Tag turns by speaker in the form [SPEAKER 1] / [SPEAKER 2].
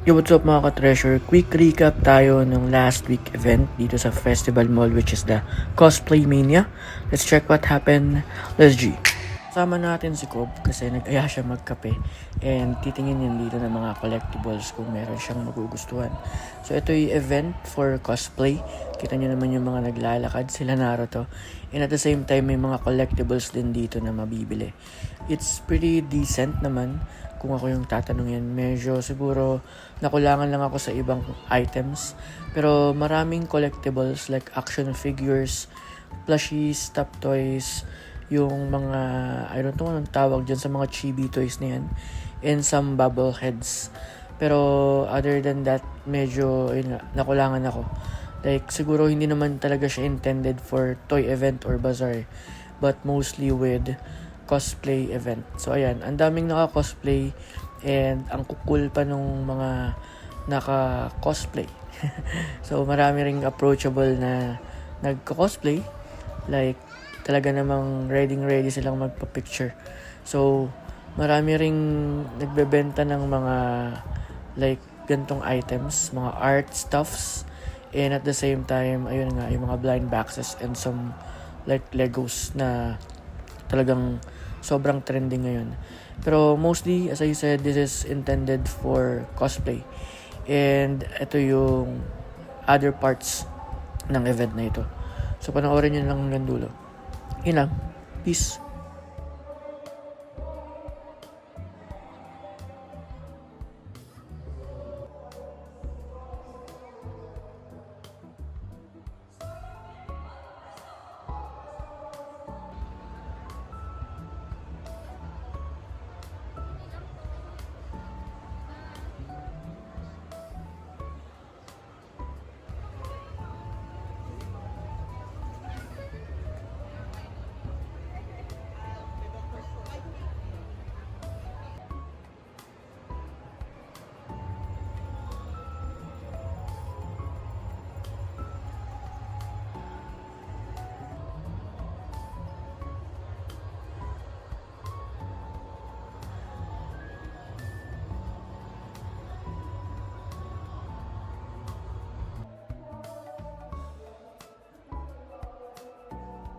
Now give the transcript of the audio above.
[SPEAKER 1] Yo, what's up mga ka-treasure? Quick recap tayo ng last week event dito sa Festival Mall, which is the Cosplay Mania. Let's check what happened. Let's G. Sama natin si Cobb kasi nag-aya siya magkape and titingin yun dito ng mga collectibles kung meron siyang magugustuhan. So ito yung event for cosplay. Kita nyo naman yung mga naglalakad sila Naruto. And at the same time may mga collectibles din dito na mabibili. It's pretty decent naman kung ako yung tatanungin. Medyo siguro nakulangan lang ako sa ibang items. Pero maraming collectibles like action figures, plushies, top toys, yung mga, I don't know anong tawag dyan sa mga chibi toys na yan, and some bubble heads. Pero other than that, medyo yun nga, nakulangan ako. Like siguro hindi naman talaga siya intended for toy event or bazaar, but mostly with cosplay event. So ayan, ang daming naka-cosplay and ang kukul pa nung mga naka-cosplay. So marami ring approachable na nagko-cosplay, like talaga namang ready silang magpa-picture. So marami ring nagbebenta ng mga like gantong items, mga art stuffs, and at the same time ayun nga yung mga blind boxes and some like Legos na talagang sobrang trending ngayon. Pero mostly, as I said, this is intended for cosplay. And ito yung other parts ng event na ito. So panoorin nyo lang hanggang dulo. Yun lang. Peace.